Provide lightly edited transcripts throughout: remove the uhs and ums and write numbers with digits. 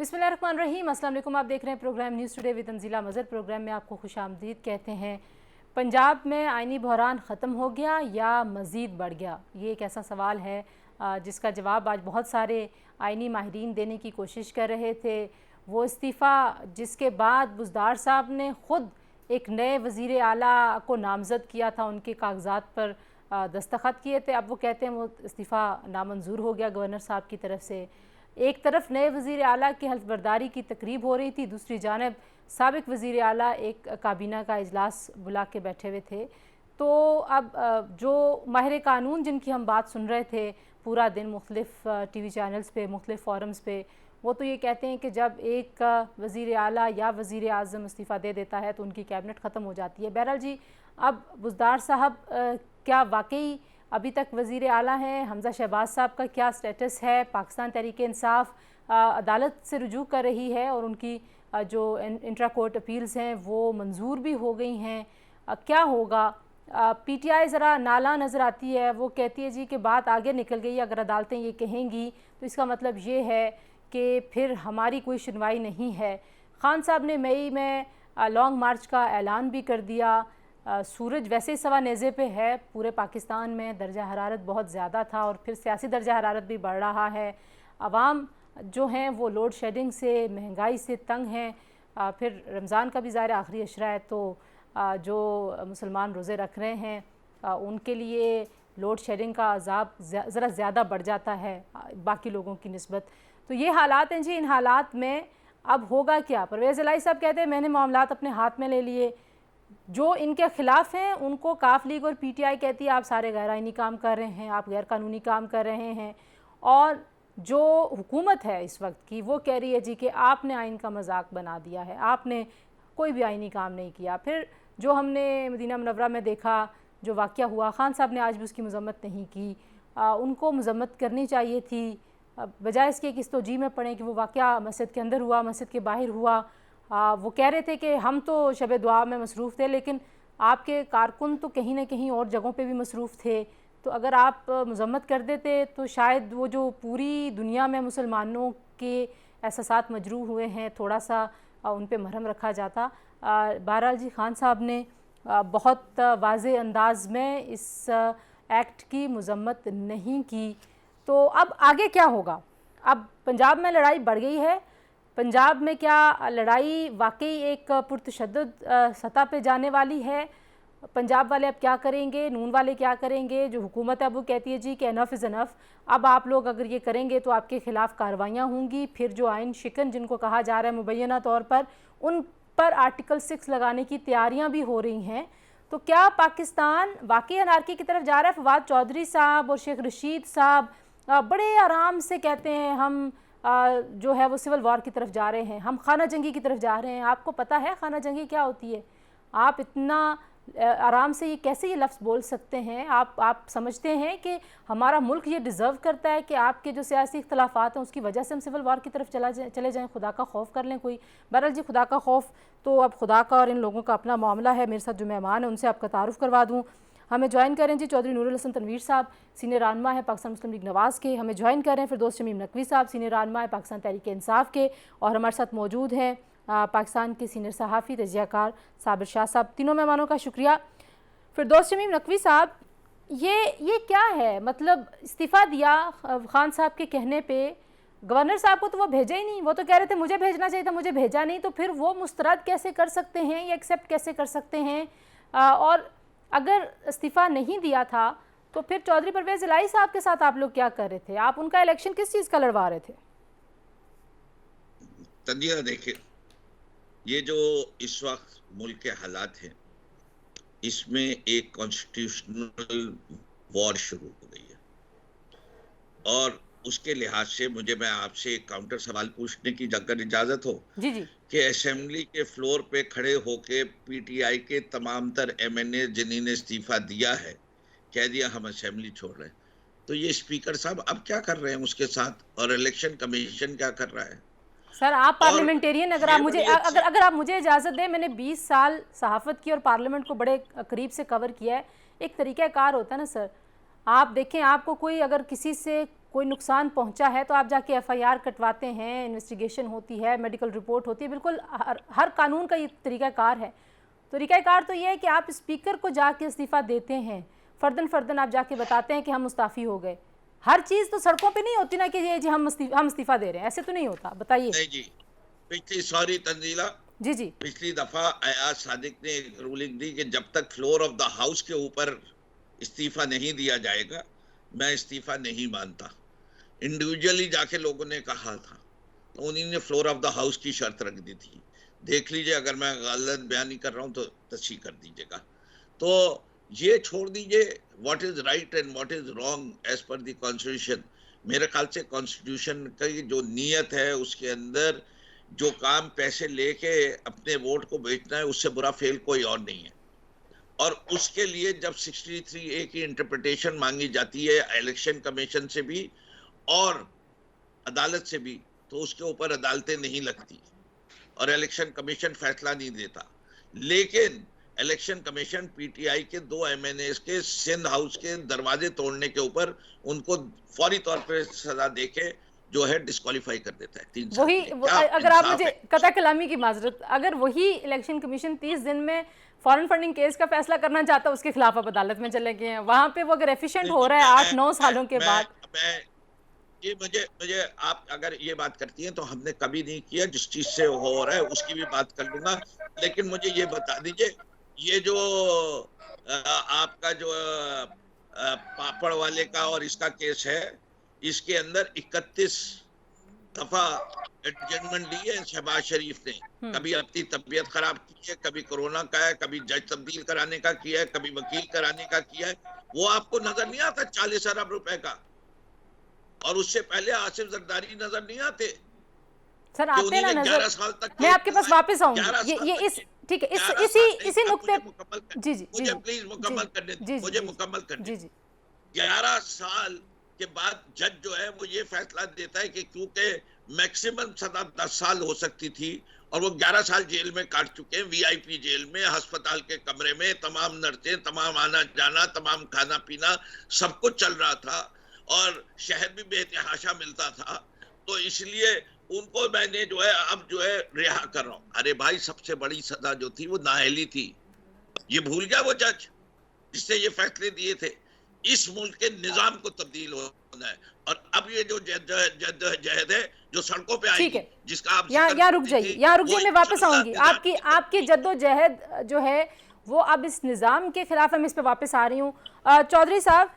बिस्मिल्लाहिर्रहमानिर्रहीम। अस्सलाम वालेकुम। आप देख रहे हैं programme news today with Tanzeela Mazhar. Programme में आपको खुशामदीद कहते हैं। पंजाब में आइनी बहरान ख़त्म हो गया या मज़ीद बढ़ गया, ये एक ऐसा सवाल है जिसका जवाब आज बहुत सारे आइनी माहिरीन देने की कोशिश कर रहे थे। वो इस्तीफ़ा जिसके बाद बुज़दार साहब ने ख़ुद एक नए वज़ीर आला को नामज़द किया था, उनके कागज़ात पर दस्तखत किए थे, अब वो कहते हैं वो इस्तीफ़ा नामंजूर हो गया गवर्नर साहब की तरफ से। एक तरफ नए वज़ीर आला की हल्फ बर्दारी की तकरीब हो रही थी, दूसरी जानब साबिक़ वज़ीर आला एक काबीना का इजलास बुला के बैठे हुए थे। तो अब जो माहिर कानून जिनकी हम बात सुन रहे थे पूरा दिन मुख्तलिफ़ TV चैनल्स पे, मुख्तलिफ़ फ़ोरम्स पे, वो तो ये कहते हैं कि जब एक वज़ीर आला या वज़ीर आज़म इस्तीफ़ा दे देता है तो उनकी कैबिनेट ख़त्म हो जाती है। बहरहाल जी, अब बुज़दार साहब क्या वाकई अभी तक वज़ीर आला हैं? हमज़ा शहबाज साहब का क्या स्टेटस है? पाकिस्तान तहरीक इंसाफ अदालत से रुजू कर रही है और उनकी जो इंट्रा कोर्ट अपील्स हैं वो मंजूर भी हो गई हैं। क्या होगा? PTI ज़रा नाला नज़र आती है, वो कहती है जी कि बात आगे निकल गई, अगर अदालतें ये कहेंगी तो इसका मतलब ये है कि फिर हमारी कोई सुनवाई नहीं है। खान साहब ने मई में लॉन्ग मार्च का ऐलान भी कर दिया। सूरज वैसे ही सवा नेज़े पे है, पूरे पाकिस्तान में दर्जा हरारत बहुत ज़्यादा था और फिर सियासी दर्जा हरारत भी बढ़ रहा है। अवाम जो हैं वो लोड शेडिंग से, महंगाई से तंग हैं। फिर रमज़ान का भी ज़ाहिर आखिरी अशरा है, तो जो मुसलमान रोज़े रख रहे हैं उनके लिए लोड शेडिंग का अज़ाब ज़रा ज़्यादा बढ़ जाता है बाकी लोगों की निस्बत। तो ये हालात हैं जी। इन हालात में अब होगा क्या? परवेज़ इलाही साहब कहते हैं मैंने मामलात अपने हाथ में ले लिए। जो इनके ख़िलाफ़ हैं उनको काफ लीग और PTI कहती है आप सारे गैर आइनी काम कर रहे हैं, आप गैर कानूनी काम कर रहे हैं। और जो हुकूमत है इस वक्त की वो कह रही है जी कि आपने आइन का मजाक बना दिया है, आपने कोई भी आइनी काम नहीं किया। फिर जो हमने मदीना मुनव्वरा में देखा, जो वाक़या हुआ, खान साहब ने आज भी उसकी मज़म्मत नहीं की। उनको मज़म्मत करनी चाहिए थी, बजाय इसके कि इस तोजी में पड़े कि वो वाक़या मस्जिद के अंदर हुआ, मस्जिद के बाहर हुआ। वो कह रहे थे कि हम तो शब दुआ में मसरूफ़ थे, लेकिन आपके कारकुन तो कहीं ना कहीं और जगहों पे भी मसरूफ़ थे। तो अगर आप मज़म्मत कर देते तो शायद वो जो पूरी दुनिया में मुसलमानों के एहसासात मजरूह हुए हैं, थोड़ा सा उन पे मरहम रखा जाता। बहरहाल जी, खान साहब ने बहुत वाज़े अंदाज में इस एक्ट की मज़म्मत नहीं की। तो अब आगे क्या होगा? अब पंजाब में लड़ाई बढ़ गई है। पंजाब में क्या लड़ाई वाकई एक पुरतशद्दुद सतह पे जाने वाली है? पंजाब वाले अब क्या करेंगे? नून वाले क्या करेंगे? जो हुकूमत है वो कहती है जी कि एनफ इज़ एनफ, अब आप लोग अगर ये करेंगे तो आपके ख़िलाफ़ कार्रवाइयाँ होंगी। फिर जो आइन शिकन जिनको कहा जा रहा है मुबैना तौर पर, उन पर आर्टिकल 6 लगाने की तैयारियाँ भी हो रही हैं। तो क्या पाकिस्तान वाकई अनारकी की तरफ जा रहा है? फवाद चौधरी साहब और शेख रशीद साहब बड़े आराम से कहते हैं हम जो है वो सिविल वॉर की तरफ जा रहे हैं, हम खाना जंगी की तरफ जा रहे हैं। आपको पता है खाना जंगी क्या होती है? आप इतना आराम से ये कैसे ये लफ्ज़ बोल सकते हैं? आप समझते हैं कि हमारा मुल्क ये डिज़र्व करता है कि आपके जो सियासी इख्तलाफात हैं उसकी वजह से हम सिविल वॉर की तरफ चले जाएँ? खुदा का खौफ कर लें कोई। बहरहाल जी, खुदा का खौफ तो अब खुदा का और इन लोगों का अपना मामला है। मेरे साथ जो मेहमान है उनसे आपका तारुफ़ करवा दूँ। हमें ज्वाइन करें जी चौधरी नूरुल हसन तनवीर साहब, सीनियर रहनुमा है पाकिस्तान मुस्लिम लीग नवाज़ के। हमें ज्वाइन करें फिर दोस्त शमीम नकवी साहब, सीनियर रहनुमा है पाकिस्तान तहरीक इंसाफ के। और हमारे साथ मौजूद हैं पाकिस्तान के सीनियर सहाफ़ी तजियाकार साबिर शाह साहब। तीनों मेहमानों का शुक्रिया। फिर दोस्त शमीम नकवी साहब, ये क्या है? मतलब इस्तीफ़ा दिया खान साहब के कहने पे, गवर्नर साहब को तो वो भेजा ही नहीं। वो तो कह रहे थे मुझे भेजना चाहिए था, मुझे भेजा नहीं। तो फिर वो मुस्तरद कैसे कर सकते हैं या एक्सेप्ट कैसे कर सकते हैं? और अगर इस्तीफ़ा नहीं दिया था तो फिर चौधरी परवेज़ इलाही साहब के साथ आप लोग क्या कर रहे थे? आप उनका इलेक्शन किस चीज़ का लड़वा रहे थे? तंजीला, देखिए, ये जो इस वक्त मुल्क के हालात हैं, इसमें एक कॉन्स्टिट्यूशनल वॉर शुरू हो गई है। और उसके लिहाज से मैं आपसे एक काउंटर सवाल पूछने की अगर इजाजत हो जी जी। कि असेंबली के फ्लोर पे खड़े होके PTI के तमाम तर MNA जिन्होंने इस्तीफा दिया है, कह दिया हम असेंबली छोड़ रहे हैं, तो ये स्पीकर साहब अब क्या कर रहे हैं उसके साथ, और इलेक्शन कमीशन क्या कर रहा है? सर आप और पार्लियामेंटेरियन, अगर ये आप मुझे बड़ी अच्छी अगर आप मुझे इजाज़त दें, मैंने 20 साल सहाफ़त की और पार्लियामेंट को बड़े करीब से कवर किया है। एक तरीक़ाकार होता है ना सर, आप देखें, आपको कोई अगर किसी से कोई नुकसान पहुंचा है तो आप जाके एफआईआर कटवाते हैं, इन्वेस्टिगेशन होती है, मेडिकल रिपोर्ट होती है, बिल्कुल हर कानून का ये तरीकाकार है। तरीकाकार तो ये है कि आप स्पीकर को जाके इस्तीफ़ा देते हैं, फर्दन आप जाके बताते हैं कि हम मुस्ताफ़ी हो गए। हर चीज़ तो सड़कों पे नहीं होती ना कि ये जी हम इस्तीफ़ा दे रहे हैं, ऐसे तो नहीं होता। बताइए। नहीं जी, सॉरी तंजीला, जी जी पिछली दफा अयाज सादिक ने एक रूलिंग दी कि जब तक फ्लोर ऑफ द हाउस के ऊपर इस्तीफा नहीं दिया जाएगा मैं इस्तीफा नहीं मानता। इंडिविजुअली जाके लोगों ने कहा था, तो उन्हीं ने फ्लोर ऑफ द हाउस की शर्त रख दी थी। देख लीजिए, अगर मैं गलत बयान नहीं कर रहा हूं तो तस्हीह कर दीजिएगा। तो ये छोड़ दीजिए what is right and what is wrong as per the constitution. मेरे ख्याल से कॉन्स्टिट्यूशन की जो नीयत है उसके अंदर जो काम पैसे लेके अपने वोट को बेचना है उससे बुरा फेल कोई और नहीं है। और उसके लिए जब 63A की इंटरप्रिटेशन मांगी जाती है इलेक्शन कमीशन से भी और अदालत से भी, तो उसके ऊपर अदालतें नहीं लगती और इलेक्शन कमीशन फैसला नहीं देता। लेकिन इलेक्शन कमीशन पीटीआई के 2 एमएनएस के सिंध हाउस के दरवाजे तोड़ने के ऊपर उनको फौरी तौर पर सजा देके जो है डिस्क्वालीफाई कर देता है 3 साल वही के लिए। अगर आप मुझे कता कलामी की माजरत, अगर वही इलेक्शन कमीशन 30 दिन में फॉरेन फंडिंग केस का फैसला करना चाहता है, उसके खिलाफ आप अदालत में चले गए हैं, वहां पे वो अगर एफिशिएंट हो रहा है 8-9 सालों के बाद। ये मुझे आप अगर ये बात करती हैं तो हमने कभी नहीं किया, जिस चीज से हो रहा है उसकी भी बात कर लूंगा। लेकिन मुझे ये बता दीजिए, ये जो आपका जो पापड़ वाले का और इसका केस है, इसके अंदर 31 दफा एडजमेंट ली है शहबाज शरीफ ने। कभी अपनी तबीयत खराब की है, कभी कोरोना का है, कभी जज तब्दील कराने का किया है, कभी वकील कराने का किया है। वो आपको नजर नहीं आता 40 अरब रुपए का? और उससे पहले आसिफ जरदारी नजर नहीं आते? सर आते ना नजर। 11 साल तक मैं आपके पास वापस आऊंगी, ये इस ठीक है, इसी नुक्ते जी जी मुझे प्लीज मुकम्मल करने दीजिए, मुझे मुकम्मल करने दीजिए। 11 साल के बाद जज जो है वो ये फैसला देता है कि क्योंकि मैक्सिमम सजा 10 साल हो सकती थी और वो 11 साल जेल में काट चुके हैं, वीआईपी जेल में, अस्पताल के कमरे में, तमाम नर्सें, तमाम आना जाना, तमाम खाना पीना सब कुछ चल रहा था और शहर भी बेतहाशा मिलता था। तो इसलिए उनको मैंने जो है अब जो है रिहा कर रहा हूं। अरे भाई, सबसे बड़ी सजा जो थी वो नाअहली थी। ये भूल गया वो जज जिसने ये फैसले दिए थे? इस मुल्क के निजाम को तब्दील होना है और अब ये जो जद्दोजहद है जो सड़कों पे आई, जिसका आप यहाँ रुक जाइए, मैं वापस आऊंगी। आपकी जद्दोजहद जो है वो अब इस निज़ाम के खिलाफ, हम इस पे वापस आ रही हूँ। चौधरी साहब,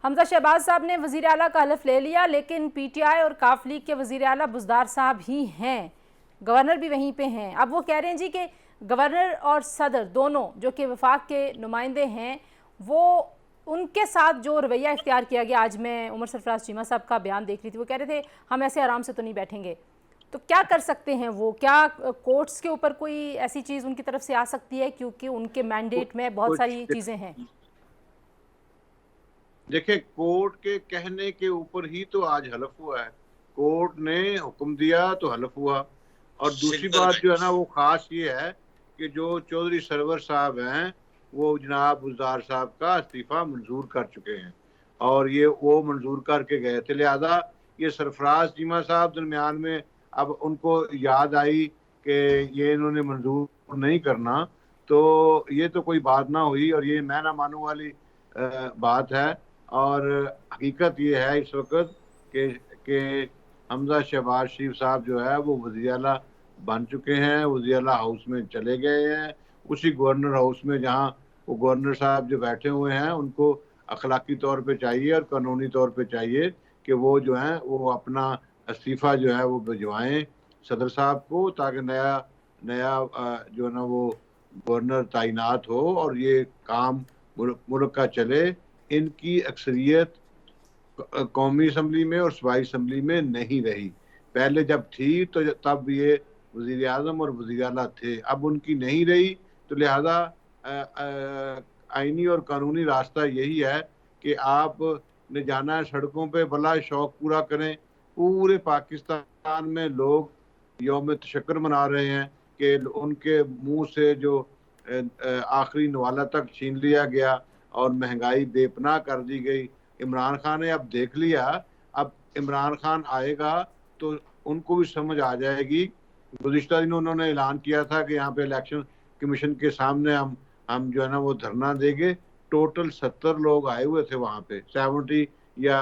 हमजा शहबाज साहब ने वज़ीर आला का हलफ ले लिया, लेकिन पीटीआई और काफ लीग के वज़ीर आला बुज़दार साहब ही हैं, गवर्नर भी वहीं पे हैं। अब वो कह रहे हैं जी कि गवर्नर और सदर दोनों जो कि वफाक के नुमाइंदे हैं, वो उनके साथ जो रवैया इख्तियार किया गया, आज मैं उमर सरफराज चीमा साहब का बयान देख रही थी, वो कह रहे थे हम ऐसे आराम से तो नहीं बैठेंगे। तो क्या कर सकते हैं वो? क्या कोर्ट्स के ऊपर कोई ऐसी चीज़ उनकी तरफ से आ सकती है, क्योंकि उनके मैंडेट में बहुत सारी चीज़ें हैं? देखिए, कोर्ट के कहने के ऊपर ही तो आज हलफ हुआ है। कोर्ट ने हुक्म दिया तो हलफ हुआ। और दूसरी बात जो है ना, वो खास ये है कि जो चौधरी सरवर साहब हैं वो जनाब बुज़दार साहब का इस्तीफ़ा मंजूर कर चुके हैं और ये वो मंजूर करके गए थे। लिहाजा ये सरफराज चीमा साहब दरमियान में अब उनको याद आई कि ये इन्होंने मंजूर नहीं करना, तो ये तो कोई बात ना हुई और ये मैं ना मानू वाली बात है। और हकीकत ये है इस वक्त कि हमजा शहबाज शरीफ साहब जो है वो वज़ीर आला बन चुके हैं, वज़ीर आला हाउस में चले गए हैं, उसी गवर्नर हाउस में जहां वो गवर्नर साहब जो बैठे हुए हैं उनको अखलाकी तौर पे चाहिए और कानूनी तौर पे चाहिए कि वो जो है वो अपना इस्तीफ़ा जो है वो भिजवाएं सदर साहब को, ताकि नया जो है ना वो गवर्नर तैनात हो और ये काम मुल्क का चले। इनकी अक्सरियत कौमी असम्बली में और सूबाई असम्बली में नहीं रही। पहले जब थी तो तब ये वज़ीर आज़म और वज़ीर आला थे, अब उनकी नहीं रही। तो लिहाजा आईनी और कानूनी रास्ता यही है कि आप ने जाना है सड़कों पे, भला शौक पूरा करें। पूरे पाकिस्तान में लोग यौम तशक्कुर मना रहे हैं कि उनके मुंह से जो आखिरी नवाला तक छीन लिया गया और महंगाई बेपनाह कर दी गई इमरान खान ने अब देख लिया, अब इमरान खान आएगा तो उनको भी समझ आ जाएगी। गुज़िश्ता दिनों उन्होंने ऐलान किया था कि यहाँ पे इलेक्शन कमीशन के सामने हम जो है ना वो धरना देंगे। टोटल 70 लोग आए हुए थे वहाँ पे, 70 या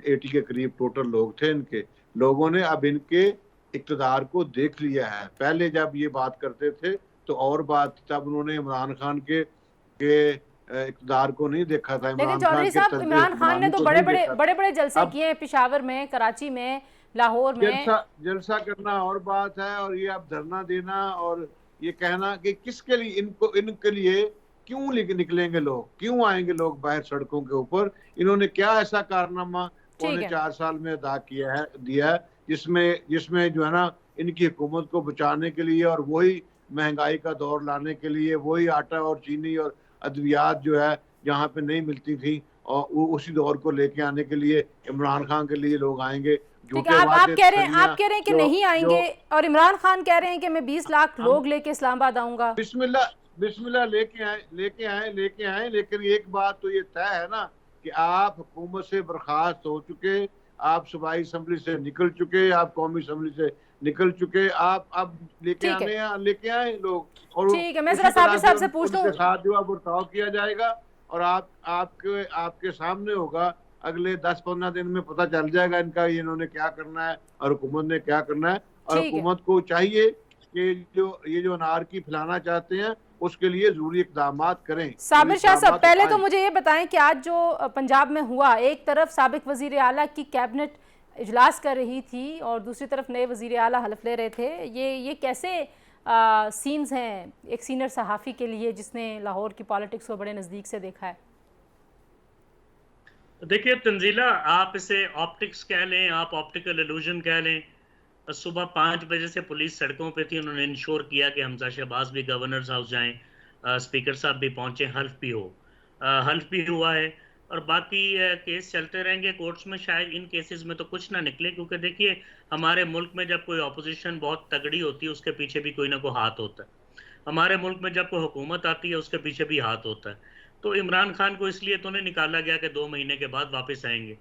80 के करीब टोटल लोग थे इनके। लोगों ने अब इनके इक़्तिदार को देख लिया है। पहले जब ये बात करते थे तो और बात, तब उन्होंने इमरान खान के इक़्तिदार को नहीं देखा था, लेकिन इमरान खान चौधरी के साहब, तर्ज़े इमरान खान ने हुक्मरानी तो को बड़े नहीं बड़े देखा बड़े था। बड़े जलसे अब किए हैं, पेशावर में, कराची में, लाहौर में। जलसा करना और बात है, और ये अब धरना देना और ये कहना कि किसके लिए, इनके लिए क्यों निकलेंगे लोग, क्यों आएंगे लोग बाहर सड़कों के ऊपर। इन्होंने क्या ऐसा कारनामा ठीक पौने है। 4 साल में अदा दिया है जिसमें जो है ना इनकी हुकूमत को बचाने के लिए और वही महंगाई का दौर लाने के लिए, वही आटा और चीनी और अद्वियात जो है जहाँ पे नहीं मिलती थी, और उसी दौर को लेके आने के लिए इमरान खान के लिए लोग आएंगे। ठीक है, झूठे आप वादे कह रहे हैं, ठगियां आप कह रहे हैं कि जो नहीं जो आएंगे, और इमरान खान कह रहे हैं कि मैं 20 लाख हम लोग लेके इस्लामाबाद आऊंगा। बिस्मिल्लाह लेके आए, लेकिन एक बात तो ये तय है ना कि आप हुकूमत से बर्खास्त हो चुके, आप सूबाई असम्बली से निकल चुके, आप कौमी असम्बली से निकल चुके, आप अब ठीक है, लेके आए लोग, और ठीक है, मैं जरा उसी तरह साबिर से साहब से पूछ लूं। उनके साथ जो है बर्ताव किया जाएगा, और आपके सामने होगा। अगले 10-15 दिन में पता चल जाएगा इनका, इन्होंने क्या करना है और हुकूमत ने क्या करना है। और ठीक है, हुकूमत को चाहिए कि ये जो अनारकी फैलाना चाहते हैं उसके लिए जरूरी इकदाम करें। साबिर शाह साहब, पहले तो उठाएं। मुझे ये बताएं कि आज जो पंजाब में हुआ, एक तरफ साबिक वजीर आला की कैबिनेट इजलास कर रही थी और दूसरी तरफ नए वजीर आला हलफ ले रहे थे, ये कैसे सीन्स हैं एक सीनियर सहाफ़ी के लिए जिसने लाहौर की पॉलिटिक्स को बड़े नज़दीक से देखा है? देखिए तंजीला, आप इसे ऑप्टिक्स कह लें, आप ऑप्टिकल इल्यूजन कह लें। सुबह 5 बजे से पुलिस सड़कों पे थी, उन्होंने इंश्योर किया कि हमजा शहबाज भी गवर्नर्स हाउस जाएं, स्पीकर साहब भी पहुंचे, हल्फ भी हो, हल्फ भी हुआ है, और बाकी केस चलते रहेंगे कोर्ट्स में। शायद इन केसेस में तो कुछ ना निकले, क्योंकि देखिए हमारे मुल्क में जब कोई अपोजिशन बहुत तगड़ी होती है उसके पीछे भी कोई ना कोई हाथ होता है। हमारे मुल्क में जब कोई हुकूमत आती है उसके पीछे भी हाथ होता है। तो इमरान खान को इसलिए तो नहीं निकाला गया कि 2 महीने के बाद वापस आएंगे,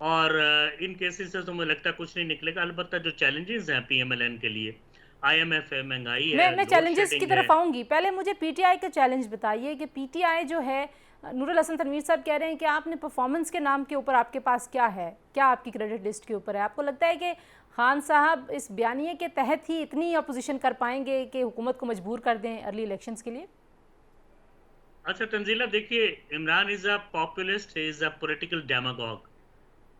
और इन केसेस से तो मुझे लगता है कुछ नहीं निकलेगा। अलबत्ता जो चैलेंजेस हैं पीएमएलएन के लिए, आईएमएफ है, महंगाई है, मैं लोड चैलेंजेस की शेडिंग तरफ है। आऊंगी। पहले मुझे पीटीआई का चैलेंज बताइए कि पीटीआई जो है, नूरुल हसन तनवीर साहब कह रहे हैं कि आपने परफॉर्मेंस के नाम के ऊपर आपके पास क्या है, क्या आपकी क्रेडिट लिस्ट के ऊपर है? आपको लगता है कि खान साहब इस बयानिए के तहत ही इतनी अपोजिशन कर पाएंगे कि हुकूमत को मजबूर कर दें अर्ली इलेक्शंस के लिए? अच्छा तंजीला, देखिए Imran is a populist, is a political demagogue.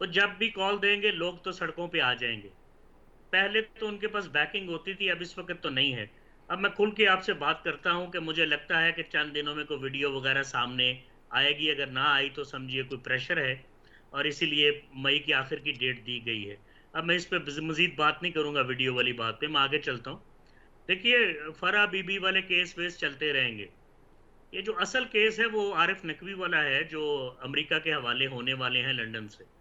वो जब भी कॉल देंगे लोग तो सड़कों पे आ जाएंगे। पहले तो उनके पास बैकिंग होती थी, अब इस वक्त तो नहीं है। अब मैं खुल के आपसे बात करता हूं कि मुझे लगता है कि चंद दिनों में कोई वीडियो वगैरह सामने आएगी। अगर ना आई तो समझिए कोई प्रेशर है, और इसीलिए मई के आखिर की डेट दी गई है। अब मैं इस पर मजीद बात नहीं करूंगा वीडियो वाली बात पे, मैं आगे चलता हूँ। देखिए फरा बीबी वाले केस वेस चलते रहेंगे। ये जो असल केस है वो आरिफ नकवी वाला है, जो अमेरिका के हवाले होने वाले हैं लंदन से।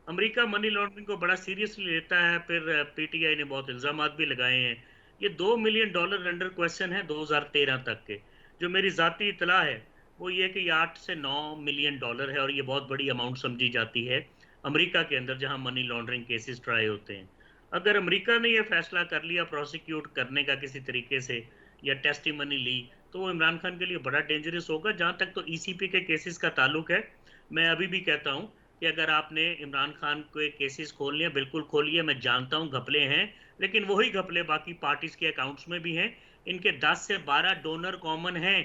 अमेरिका मनी लॉन्ड्रिंग को बड़ा सीरियसली लेता है। फिर पीटीआई ने बहुत इल्जाम भी लगाए हैं। ये $2 मिलियन अंडर क्वेश्चन है 2013 तक के। जो मेरी ज़ाती इतला है वो ये कि ये 8 से 9 मिलियन डॉलर है, और ये बहुत बड़ी अमाउंट समझी जाती है अमेरिका के अंदर जहां मनी लॉन्ड्रिंग केसेस ट्राई होते हैं। अगर अमेरिका ने यह फैसला कर लिया प्रोसिक्यूट करने का किसी तरीके से, या टेस्टिमनी ली, तो वो इमरान खान के लिए बड़ा डेंजरस होगा। जहां तक तो ईसीपी के केसेस का ताल्लुक है, मैं अभी भी कहता हूं कि अगर आपने इमरान खान के केसेस खोल लिए, बिल्कुल खोलिए। मैं जानता हूं घपले हैं, लेकिन वही घपले बाकी पार्टीज के अकाउंट्स में भी हैं। इनके 10 से 12 डोनर कॉमन हैं,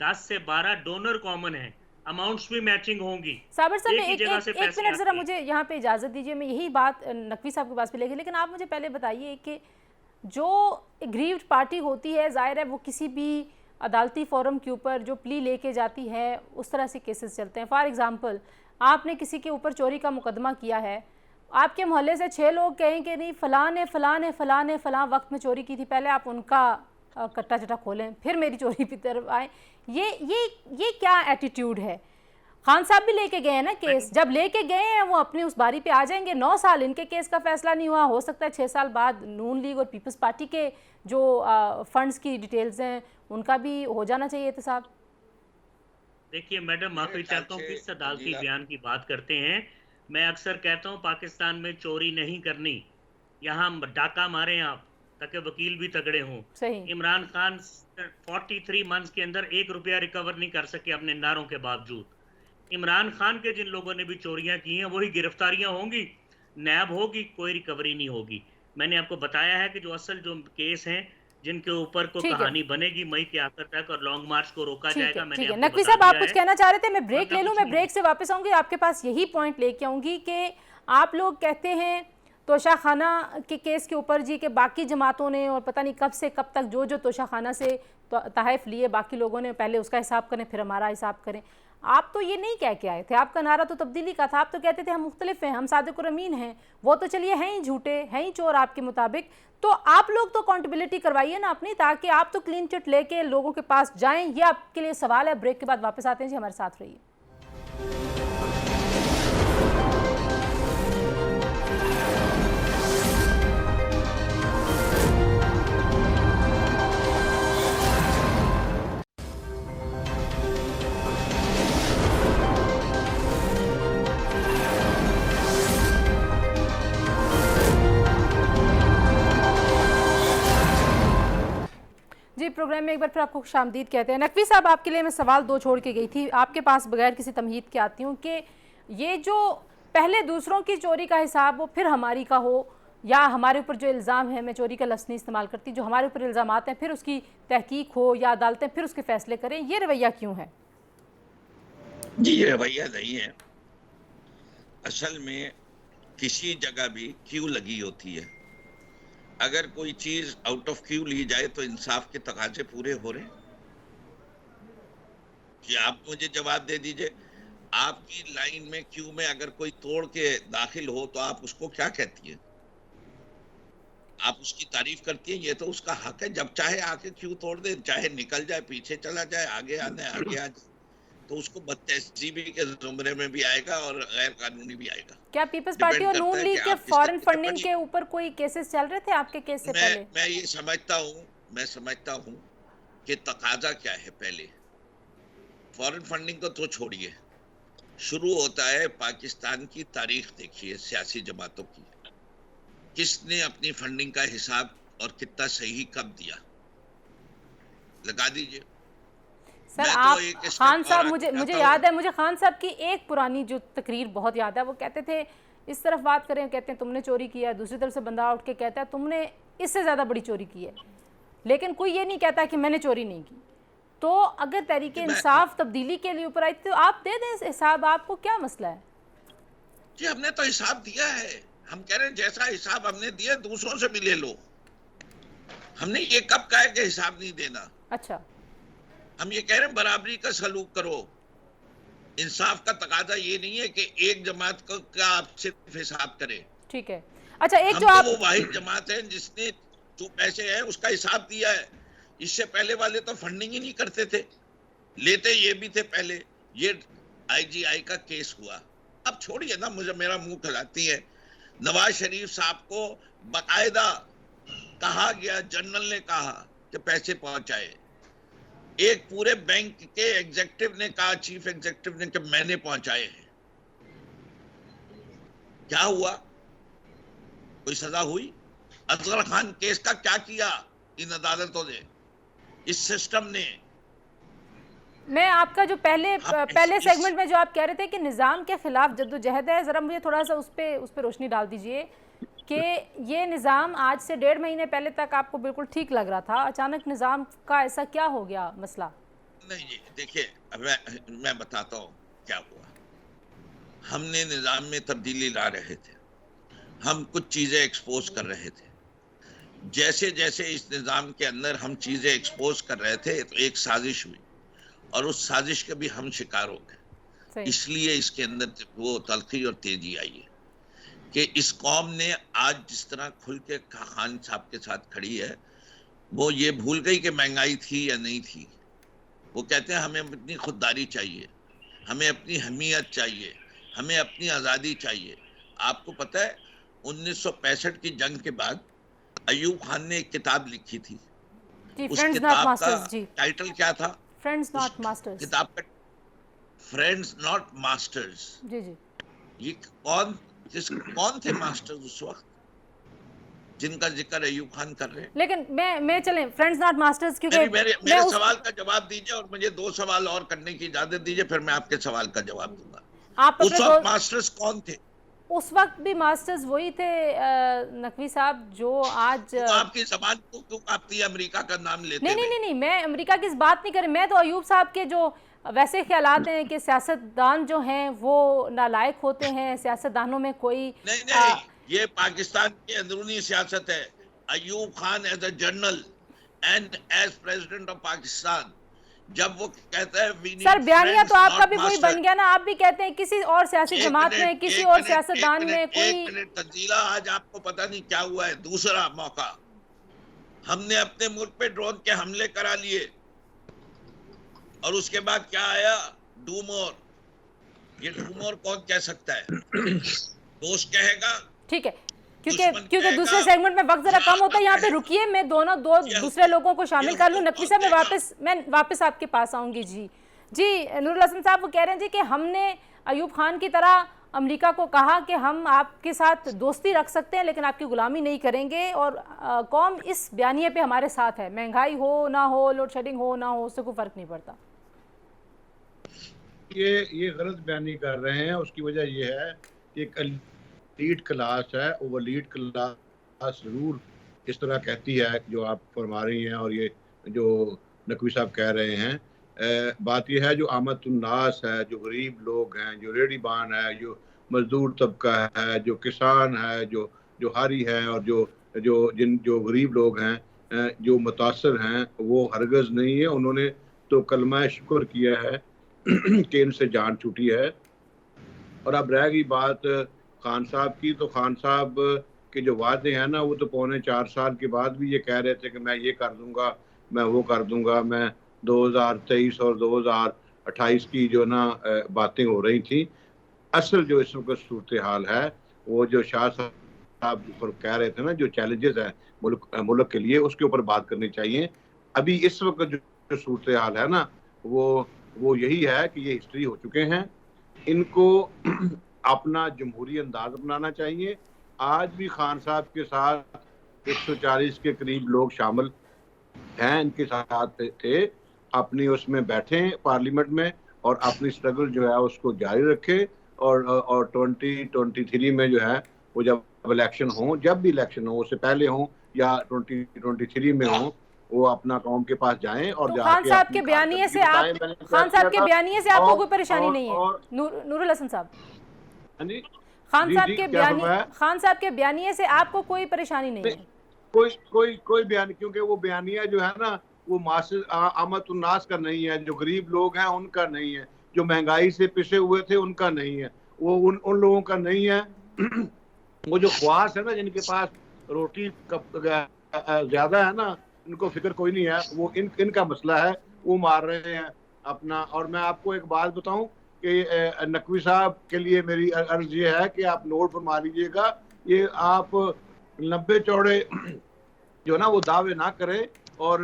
10 से 12 डोनर कॉमन हैं, अमाउंट्स भी मैचिंग होंगी। साबिर साहब, एक मिनट जरा मुझे यहाँ पे इजाज़त दीजिए, मैं यही बात नकवी साहब के पास भी लेगी, लेकिन आप मुझे पहले बताइए कि जो एग्रीव्ड पार्टी होती है, जाहिर है वो किसी भी अदालती फोरम के ऊपर जो प्ली लेके जाती है उस तरह से केसेस चलते हैं। फॉर एग्जांपल, आपने किसी के ऊपर चोरी का मुकदमा किया है, आपके मोहल्ले से 6 लोग कहें कि नहीं फ़लाँ वक्त में चोरी की थी, पहले आप उनका कट्टा चटा खोलें फिर मेरी चोरी की तरफ आए। ये क्या एटीट्यूड है? खान साहब भी लेके गए हैं ना केस, जब लेके गए हैं वो अपनी उस बारी पे आ जाएंगे। 9 साल इनके केस का फैसला नहीं हुआ, हो सकता है 6 साल बाद नून लीग और पीपल्स पार्टी के जो फंड्स की डिटेल्स हैं उनका भी हो जाना चाहिए एहतसाब। देखिए मैडम, माफी चाहता हूँ, किस अदालती बयान की बात करते हैं। मैं अक्सर कहता हूँ पाकिस्तान में चोरी नहीं करनी, यहाँ डाका मारें आप, ताकि वकील भी तगड़े हों। सही। इमरान खान 43 मंथ्स के अंदर 1 रुपया रिकवर नहीं कर सके अपने नारों के बावजूद। इमरान खान के जिन लोगों ने भी चोरियां की हैं वही गिरफ्तारियां होंगी, नैब होगी, कोई रिकवरी नहीं होगी। मैंने आपको बताया है कि जो असल जो केस हैं जिनके ऊपर को ठीक है, कहानी बनेगी मई के आखिर तक और लॉन्ग मार्च को रोका ठीक जाएगा, है, मैंने ठीक है। आपको नकवी बता साहब, आप दिया कुछ है। कहना चाह रहे थे, मैं ब्रेक वरना ले लूं, कुछ मैं नहीं। ब्रेक से वापस आऊंगी, आपके पास यही पॉइंट लेके आऊंगी कि आप लोग कहते हैं तोशाखाना के केस के ऊपर जी के बाकी जमातों ने और पता नहीं कब से कब तक जो जो तोशाखाना से तहफ़ लिए बाकी लोगों ने, पहले उसका हिसाब करें फिर हमारा हिसाब करें। आप तो ये नहीं कह के आए थे, आपका नारा तो तब्दीली का था। आप तो कहते थे हम मुख्तलिफ हैं, हम सादिक और अमीन हैं। वो तो चलिए हैं ही झूठे, हैं ही चोर आपके मुताबिक। तो आप लोग तो अकाउंटेबिलिटी करवाइए ना अपनी, ताकि आप तो क्लीन चिट लेके लोगों के पास जाएं। ये आपके लिए सवाल है। ब्रेक के बाद वापस आते हैं जी, हमारे साथ रहिए। जी, प्रोग्राम में एक बार फिर आपको खुशामदीद कहते हैं। नकवी साहब, आपके लिए मैं सवाल दो छोड़ के गई थी, आपके पास बगैर किसी तमहीद के आती हूँ कि ये जो पहले दूसरों की चोरी का हिसाब हो फिर हमारी का हो, या हमारे ऊपर जो इल्ज़ाम है, मैं चोरी का लफ्ज़ नहीं इस्तेमाल करती, जो हमारे ऊपर इल्ज़ाम हैं फिर उसकी तहकीक हो या अदालतें फिर उसके फैसले करें, ये रवैया क्यों है? जी, ये रवैया नहीं है। असल में किसी जगह भी क्यू लगी होती है। अगर कोई चीज आउट ऑफ क्यू ली जाए तो इंसाफ के तकाजे पूरे हो रहे। कि आप मुझे जवाब दे दीजिए, आपकी लाइन में क्यू में अगर कोई तोड़ के दाखिल हो तो आप उसको क्या कहती है? आप उसकी तारीफ करती है? ये तो उसका हक है, जब चाहे आके क्यू तोड़ दे, चाहे निकल जाए, पीछे चला जाए, आगे आने आगे आ जाए, तो उसको बदतहजीबी के जुमरे में भी आएगा और गैर कानूनी भी आएगा। क्या पीपल्स पार्टी और नून लीग के फॉरेन फंडिंग के ऊपर कोई केसेस चल रहे थे आपके केस से पहले? मैं ये समझता हूँ कि तकाजा क्या है। पहले फॉरेन फंडिंग को तो छोड़िए, शुरू होता है पाकिस्तान की तारीख देखिए, सियासी जमातों की, किसने अपनी फंडिंग का हिसाब और कितना सही कब दिया, लगा दीजिए। सर आप खान साहब, मुझे याद है, मुझे खान साहब की एक पुरानी जो तकरीर बहुत याद है। वो कहते थे, इस तरफ बात करें, कहते हैं तुमने चोरी किया है, दूसरी तरफ से बंदा उठ के कहता है तुमने इससे ज़्यादा बड़ी चोरी की है, लेकिन कोई ये नहीं कहता कि मैंने चोरी नहीं की। तो अगर तहरीक इंसाफ तब्दीली के लिए ऊपर आई तो आप दे दें हिसाब, आपको क्या मसला है? जी, हमने तो हिसाब दिया है। हम कह रहे हैं जैसा हिसाब हमने दिया दूसरों से भी ले लो। हमने ये कब कहा है कि हिसाब नहीं देना? अच्छा, हम ये कह रहे हैं बराबरी का सलूक करो। इंसाफ का तकाजा ये नहीं है कि एक जमात का आप सिर्फ हिसाब करें। ठीक है। अच्छा, एक हम जो तो आप वो वाहिद जमात है जिसने जो पैसे हैं उसका हिसाब दिया है। इससे पहले वाले तो फंडिंग ही नहीं करते थे, लेते ये भी थे पहले। ये IGI का केस हुआ, अब छोड़िए ना, मुझे मेरा मुंह खिलाती है। नवाज शरीफ साहब को बाकायदा कहा गया, जनरल ने कहा कि पैसे पहुंचाए। एक पूरे बैंक के एग्जीक्यूटिव ने कहा, चीफ एग्जीक्यूटिव ने, कि मैंने पहुंचाए हैं। क्या हुआ? कोई सजा हुई? असगर खान केस का क्या किया इन अदालतों ने, इस सिस्टम ने? मैं आपका जो पहले सेगमेंट में जो आप कह रहे थे कि निज़ाम के खिलाफ जद्दोजहद है, ज़रा मुझे थोड़ा सा उस पर रोशनी डाल दीजिए कि ये निज़ाम आज से 1.5 महीने पहले तक आपको बिल्कुल ठीक लग रहा था, अचानक निज़ाम का ऐसा क्या हो गया मसला? नहीं, देखिए, मैं बताता हूँ क्या हुआ। हमने निज़ाम में तब्दीली ला रहे थे, हम कुछ चीज़ें एक्सपोज कर रहे थे। जैसे जैसे इस निज़ाम के अंदर हम चीज़ें एक्सपोज कर रहे थे तो एक साजिश हुई और उस साजिश के भी हम शिकार हो गए। इसलिए इसके अंदर वो तलखी और तेजी आई है कि इस कौम ने आज जिस तरह खुल के खान साहब के साथ खड़ी है, वो ये भूल गई कि महंगाई थी या नहीं थी। वो कहते हैं हमें अपनी खुददारी चाहिए, हमें अपनी हमीयत चाहिए, हमें अपनी आज़ादी चाहिए। आपको पता है 1965 की जंग के बाद अयूब खान ने एक किताब लिखी थी। उस किताब का टाइटल क्या था? Friends not masters. किताब का फ्रेंड्स नॉट मास्टर्स। जी जी। ये कौन थे मास्टर्स उस वक्त जिनका जिक्र अयूब खान कर रहे हैं? लेकिन मैं चलें फ्रेंड्स नॉट मास्टर्स, क्योंकि मेरे सवाल का जवाब दीजिए और मुझे 2 सवाल और करने की इजाजत दीजिए, फिर मैं आपके सवाल का जवाब दूंगा। आप उस वक्त मास्टर्स कौन थे? उस वक्त भी मास्टर्स वही थे नकवी साहब जो आज आपकी जबान को क्यों काटती है अमेरिका का नाम लेते हुए? नहीं, मैं अमेरिका की इस बात नहीं कर रही। मैं तो अयूब साहब के जो वैसे ख्यालात हैं कि सियासतदान जो हैं वो नालायक होते हैं, सियासतदानों में कोई नहीं, ये पाकिस्तान की अंदरूनी सियासत है। Ayub Khan as a general and as president of Pakistan, जब वो कहता है सर बयानिया तो आपका भी वही बन गया ना। आप भी कहते हैं किसी और सियासी जमात में, किसी और सियासतदान में कोई। एक मिनट तंजीला, आज आपको पता नहीं क्या हुआ है। दूसरा मौका, हमने अपने मुल्क पे ड्रोन के हमले करा लिए और उसके बाद क्या आया? Do more. ये डू मोर कौन कह सकता है? दोस्त कहेगा, ठीक है, क्योंकि दूसरे सेगमेंट में वक्त जरा कम होता है। यहाँ पे रुकिए, मैं दो दूसरे लोगों को शामिल कर लूँ। नकवी साहब मैं वापस आपके पास आऊंगी। जी नूरुल हसन साहब वो कह रहे हैं जी कि हमने अयूब खान की तरह अमेरिका को कहा कि हम आपके साथ दोस्ती रख सकते हैं लेकिन आपकी गुलामी नहीं करेंगे, और कौम इस बयानिए पे हमारे साथ है। महंगाई हो ना हो, लोड शेडिंग हो ना हो, उससे कोई फर्क नहीं पड़ता। ये गलत बयानी कर रहे हैं। उसकी वजह ये है कि एक लीड क्लास है, वो लीड क्लास जरूर इस तरह कहती है जो आप फरमा रही हैं और ये जो नकवी साहब कह रहे हैं। बात यह है जो आमदुन्नास है, जो गरीब लोग हैं, जो रेहड़ीबान है, जो मजदूर तबका है, जो किसान है, जो हारी है, और जो गरीब लोग हैं, जो मुतासर हैं, वो हरगज़ नहीं है। उन्होंने तो कलमा शुक्र किया है कि इनसे जान छूटी है। और अब रह गई बात खान साहब की, तो खान साहब के जो वादे हैं ना, वो तो 4.25 साल के बाद भी ये कह रहे थे कि मैं ये कर दूंगा, मैं वो कर दूंगा। मैं 2023 और 2028 की जो ना बातें हो रही थी। असल जो इस वक्त सूरत हाल है, वो जो शाह साहब ऊपर कह रहे थे ना, जो चैलेंजेस हैं मुल्क के लिए, उसके ऊपर बात करनी चाहिए। अभी इस वक्त जो सूरत हाल है ना, वो यही है कि ये हिस्ट्री हो चुके हैं। इनको अपना जमहूरी अंदाज अपनाना चाहिए। आज भी खान साहब के साथ 140 के करीब लोग शामिल हैं, इनके साथ थे। अपनी उसमें बैठे पार्लियामेंट में और अपनी स्ट्रगल जो है उसको जारी रखे। और 2023 में जो है वो जब इलेक्शन हो, जब भी इलेक्शन हो, उससे पहले हो या 2023 में हो, वो अपना कौम के पास जाएं और तो खान साहब के बयानिए से आपको कोई परेशानी नहीं है? नूरुल हसन साहब, खान साहब के बयानिए से आपको कोई परेशानी नहीं है? कोई बयान, क्योंकि वो बयानिया जो है ना, वो आमदुन्नास का नहीं है, जो गरीब लोग हैं उनका नहीं है, जो महंगाई से पिसे हुए थे उनका नहीं है, वो उन लोगों का नहीं है। वो जो ख्वास है ना, जिनके पास रोटी ज्यादा है ना, इनको फिक्र कोई नहीं है। वो इनका मसला है, वो मार रहे हैं अपना। और मैं आपको एक बात बताऊं कि नकवी साहब के लिए मेरी अर्ज ये है कि आप नोट फरमा लीजिएगा, ये आप लंबे चौड़े जो ना वो दावे ना करें, और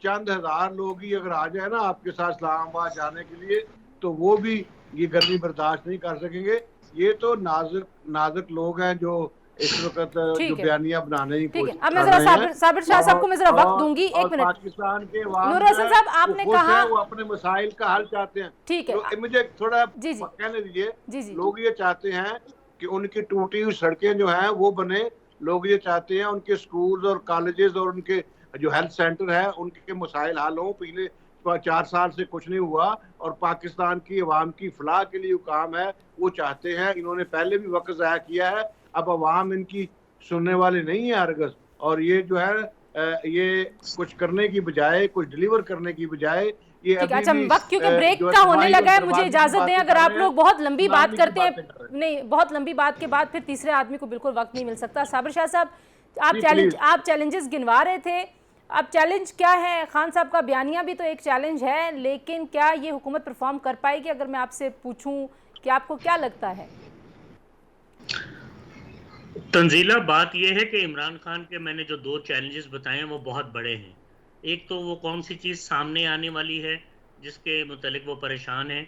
चंद हजार लोग ही अगर आ जाए ना आपके साथ इस्लामाबाद जाने के लिए, तो वो भी ये गर्मी बर्दाश्त नहीं कर सकेंगे। ये तो नाजुक लोग हैं जो इस वक्त जो बयानियां बनाने की कोशिश कर रहे हैं। अब मैं साबिर शाह साहब को मैं जरा वक्त दूंगी, एक मिनट। पाकिस्तान के नूरुल हसन साहब, आपने कहा वो अपने मसाइल का हल चाहते हैं। ठीक है, मुझे थोड़ा कहने दीजिए। लोग ये चाहते हैं कि उनकी टूटी हुई सड़कें जो हैं वो बने। लोग ये चाहते हैं उनके स्कूल्स और कॉलेजेस और उनके जो हेल्थ सेंटर है उनके मसाइल हल हों। पिछले 4 साल से कुछ नहीं हुआ, और पाकिस्तान की अवाम की फलाह के लिए काम है, वो चाहते हैं। इन्होंने पहले भी वक्त ज़ाया किया है, अब अवाम इनकी सुनने वाले नहीं है हरगज़। और ये जो है ये कुछ करने की बजाय, कुछ डिलीवर करने की बजाय, ये अच्छा वक्त क्योंकि ब्रेक का होने लगा है, मुझे इजाजत दें। अगर आप लोग बहुत लंबी बात करते हैं, नहीं, बहुत लंबी बात के बाद फिर तीसरे आदमी को बिल्कुल वक्त नहीं मिल सकता। साबिर शाह साहब, आप चैलेंजेस गिनवा रहे थे। अब चैलेंज क्या है? खान साहब का बयानिया भी तो एक चैलेंज है, लेकिन क्या ये हुकूमत परफॉर्म कर पाएगी? अगर मैं आपसे पूछूं कि आपको क्या लगता है? तंजीला, बात यह है कि इमरान खान के मैंने जो 2 चैलेंजेस बताए हैं वो बहुत बड़े हैं। एक तो वो कौन सी चीज़ सामने आने वाली है जिसके मुतालिक वो परेशान है,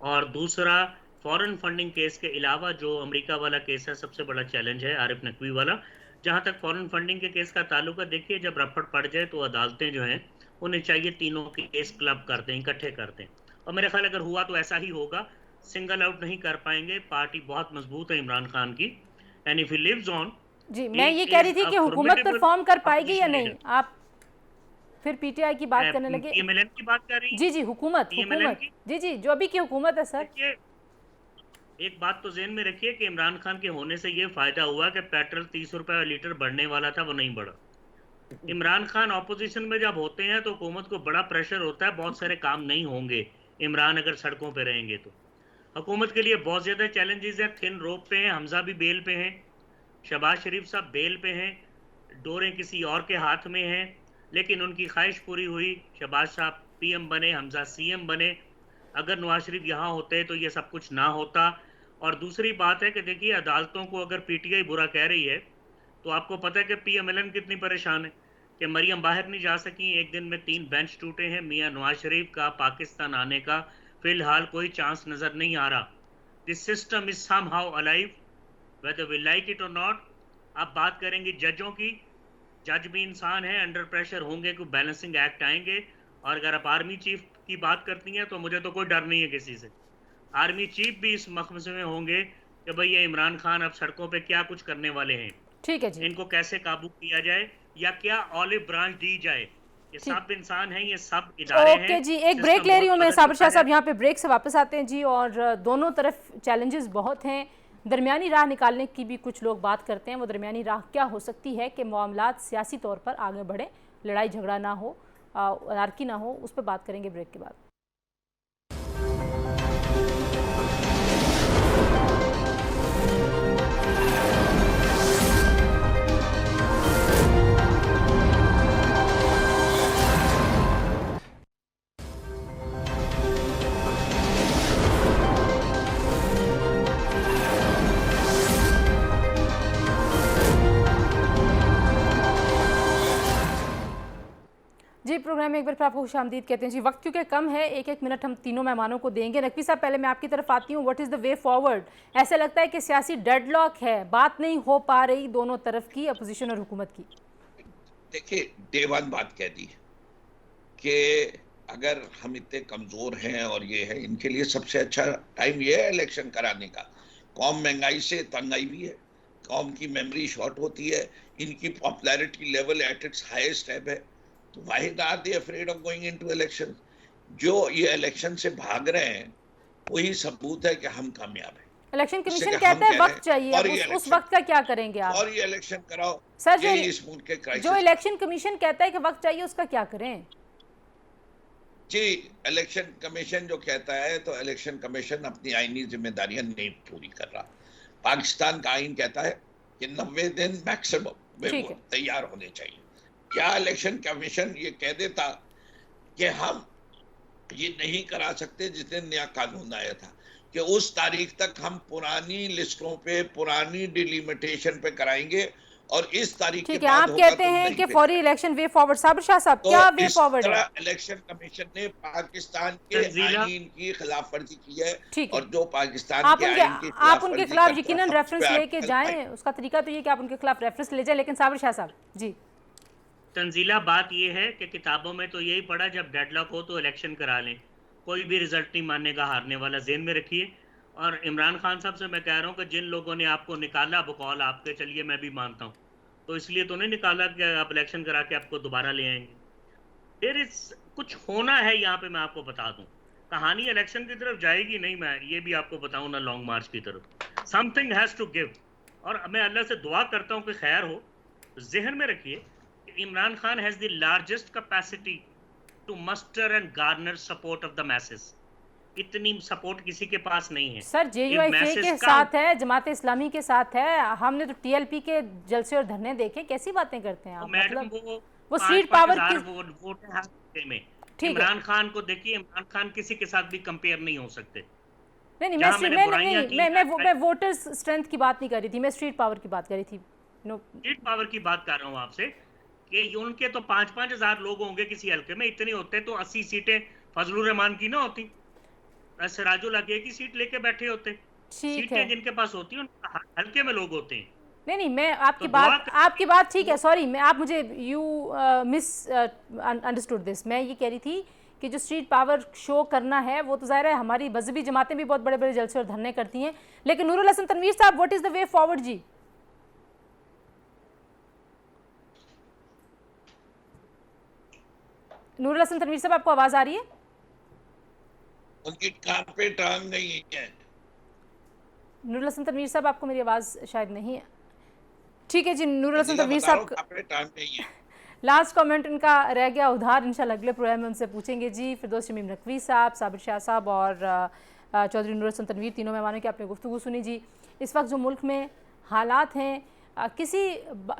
और दूसरा फॉरेन फंडिंग केस के अलावा जो अमेरिका वाला केस है, सबसे बड़ा चैलेंज है आरिफ नकवी वाला। जहां तक फॉरेन फंडिंग के केस का ताल्लुक है, देखिए जब रफड़ पड़ जाए तो अदालतें जो हैं उन्हें चाहिए तीनों केस क्लब कर दें, इकट्ठे कर दें, और मेरे ख्याल अगर हुआ तो ऐसा ही होगा। सिंगल आउट नहीं कर पाएंगे, पार्टी बहुत मजबूत है इमरान खान की, and if he lives on. जी, मैं ये कह रही थी कि हुकूमत परफॉर्म कर पाएगी या नहीं। आप फिर पीटीआई की बात करने लगे। पीएमएलएन की बात कर रही हैं? जी जी, हुकूमत जी जी, जो अभी की हुकूमत है सर। एक बात तो ज़हन में रखिए कि इमरान खान के होने से ये फायदा हुआ कि पेट्रोल 30 रुपए लीटर बढ़ने वाला था, वो नहीं बढ़ा। इमरान खान ऑपोजिशन में जब होते हैं तो हुकूमत को बड़ा प्रेशर होता है, बहुत सारे काम नहीं होंगे इमरान अगर सड़कों पे रहेंगे तो। हुकूमत के लिए बहुत ज़्यादा चैलेंजेस है, थिन रोप पे हैं, हमजा भी बेल पे हैं, शहबाज शरीफ साहब बेल पे हैं, डोरें किसी और के हाथ में हैं, लेकिन उनकी ख्वाहिश पूरी हुई, शहबाज साहब पीएम बने, हमजा सीएम बने। अगर नवाज शरीफ यहाँ होते तो ये सब कुछ ना होता। और दूसरी बात है कि देखिए अदालतों को अगर पीटीआई बुरा कह रही है तो आपको पता है कि पीएमएलएन कितनी परेशान है कि मरियम बाहर नहीं जा सकी, एक दिन में 3 बेंच टूटे हैं। मियां नवाज शरीफ का पाकिस्तान आने का फिलहाल कोई चांस नजर नहीं आ रहा। This system is somehow alive whether we like it और नॉट। आप बात करेंगे जजों की, जज भी इंसान है, अंडर प्रेशर होंगे, कोई बैलेंसिंग एक्ट आएंगे। और अगर आप आर्मी चीफ की बात करती हैं तो मुझे तो कोई डर नहीं है किसी से। आर्मी चीफ भी इस मखमसे में होंगे कि भाई ये इमरान खान अब सड़कों पे क्या कुछ करने वाले हैं, ठीक है जी, इनको कैसे काबू किया जाए या क्या ऑलिव ब्रांच दी जाए। ये सब इंसान हैं, ये सब इदारे हैं। ओके जी, एक ब्रेक ले रही हूँ मैं साबिर शाह साहब, यहाँ पे ब्रेक से वापस आते हैं जी। और दोनों तरफ चैलेंजेस बहुत हैं, दरमियानी राह निकालने की भी कुछ लोग बात करते हैं। वो दरमियानी राह क्या हो सकती है कि मामलात सियासी तौर पर आगे बढ़े, लड़ाई झगड़ा ना हो, अनारकी ना हो, उस पर बात करेंगे ब्रेक के बाद। जी, प्रोग्राम में एक बार फिर आपको खुशामदीद कहते हैं जी। वक्त क्योंकि कम है, एक एक मिनट हम तीनों मेहमानों को देंगे। नकवी साहब, पहले मैं आपकी तरफ आती हूँ। What is the way forward? ऐसा लगता है कि सियासी डेडलॉक है, बात नहीं हो पा रही दोनों तरफ की, अपोजिशन और हुकूमत की। देखिए, डे वन बात कह दी कि अगर हम इतने कमजोर हैं और ये है, इनके लिए सबसे अच्छा टाइम ये है इलेक्शन कराने का। कौम महंगाई से तंग आई हुई है, कौम की मेमोरी शॉर्ट होती है, इनकी popularity level at its highest है। तो why are they afraid of going into election? जो ये इलेक्शन से भाग रहे हैं वही सबूत है कि हम कामयाब हैं। इलेक्शन कमीशन कहता है वक्त चाहिए, उस वक्त का क्या करेंगे आप? और ये इलेक्शन कराओ सर, जो इलेक्शन कमीशन कहता है कि वक्त चाहिए, उसका क्या करें? जी, इलेक्शन कमीशन जो कहता है, तो इलेक्शन कमीशन अपनी आईनी जिम्मेदारियां नहीं पूरी कर रहा। पाकिस्तान का आईन कहता है कि 90 दिन मैक्सिमम में वो तैयार होने चाहिए। क्या इलेक्शन कमीशन ये कह देता कि हम ये नहीं करा सकते जितने नया कानून आया था कि उस तारीख तक हम पुरानी लिस्टों पे, पुरानी डिलिमिटेशन पे कराएंगे और इस तारीख के बाद आप कहते हैं कि फौरी election way forward. Sabir Shah साहब, क्या वे फॉरवर्ड है? इलेक्शन कमीशन ने पाकिस्तान के आईन की खिलाफ वर्जी की है और जो पाकिस्तान के आईन की आप उनके खिलाफ यकीनन रेफरेंस लेके जाएं। उसका तरीका तो ये कि आप उनके खिलाफ रेफरेंस ले जाएं। लेकिन साबिर शाह साहब जी, तंजीला, बात ये है कि किताबों में तो यही पढ़ा जब डेडलॉक हो तो इलेक्शन करा लें, कोई भी रिजल्ट नहीं मानेगा हारने वाला, ज़हन में रखिए। और इमरान खान साहब से मैं कह रहा हूँ कि जिन लोगों ने आपको निकाला बकौल आपके, चलिए मैं भी मानता हूँ, तो इसलिए तो नहीं निकाला कि आप इलेक्शन करा के आपको दोबारा ले आएंगे। फिर इस कुछ होना है यहाँ पे, मैं आपको बता दूँ, कहानी इलेक्शन की तरफ जाएगी नहीं, मैं ये भी आपको बताऊँ ना, लॉन्ग मार्च की तरफ। समथिंग हैज़ टू गिव, और मैं अल्लाह से दुआ करता हूँ कि खैर हो। जहन में रखिए Imran Khan has the largest capacity to muster and garner support of the masses. इतनी सपोर्ट किसी के पास नहीं है सर। JUIF के साथ है, जमात इस्लामी के साथ है, हमने तो TLP के जलसे और धरने देखे। कैसी बातें करते हैं आप? मतलब वो सीट पावर वोट में इमरान खान को देखिए, इमरान खान किसी के साथ भी कंपेयर नहीं हो सकते। नहीं, मैं वोटर्स स्ट्रेंथ की बात नहीं कर रही थी, मैं स्ट्रीट पावर की बात कर रही थी। स्ट्रीट पावर की बात कर रहा हूँ आपसे कि उनके तो 5-5 हजार लोग होंगे किसी हल्के में, इतने होते तो 80 सीटें फजलुर रहमान की ना होती। सिराजुल हक एक ही सीट लेके बैठे होते। ठीक सीटें है। जिनके पास होती हैं हल्के में लोग होते हैं। नहीं, मैं तो दुआ आपकी बात ठीक है, सॉरी, मैं आप मुझे यू मिस अंडरस्टूड दिस। मैं ये कह रही थी कि जो स्ट्रीट पावर शो करना है वो तो ज़ाहिर है हमारी मजहबी जमातें भी बहुत बड़े बड़े जलसे और धरने करती हैं, लेकिन नूरुल हसन तनवीर साहब, what is the way forward जी? नूरुल हसन तनवीर साहब, आपको आवाज़ आ रही है? उनकी कार पे टांग नहीं है। नूरुल हसन तनवीर साहब, आपको मेरी आवाज़ शायद नहीं है। ठीक है जी, नूरुल हसन तंजीला तनवीर बता रहा हूँ, साहब, कार पे टांग नहीं है। लास्ट कमेंट उनका रह गया उधार, इंशाल्लाह अगले प्रोग्राम में उनसे पूछेंगे जी। फिरदौस शमीम नकवी साहब, साबिर शाह साहब और चौधरी नूरुल हसन तनवीर, तीनों मेहमानों की आपने गुफ्तगू सुनी जी। इस वक्त जो मुल्क में हालात हैं, किसी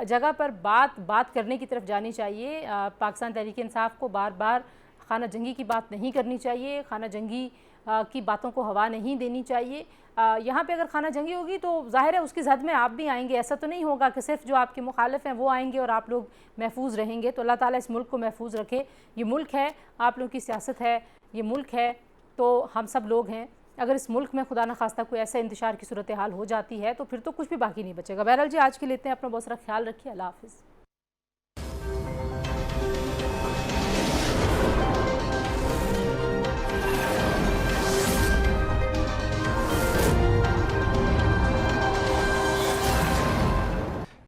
जगह पर बात करने की तरफ जानी चाहिए। पाकिस्तान तहरीक इंसाफ को बार बार खाना जंगी की बात नहीं करनी चाहिए, खाना जंगी की बातों को हवा नहीं देनी चाहिए। यहाँ पे अगर खाना जंगी होगी तो जाहिर है उसकी जद में आप भी आएंगे। ऐसा तो नहीं होगा कि सिर्फ जो आपके मुखालिफ हैं वो आएंगे और आप लोग महफूज रहेंगे। तो अल्लाह ताला इस मुल्क को महफूज रखे। ये मुल्क है, आप लोगों की सियासत है, ये मुल्क है तो हम सब लोग हैं। अगर इस मुल्क में खुदा न खास्ता कोई ऐसा इंतशार की सूरत हाल हो जाती है तो फिर तो कुछ भी बाकी नहीं बचेगा। बहरहाल जी, आज के लिए इतने, अपना बहुत सारा ख्याल रखिए। अल्लाह हाफिज़।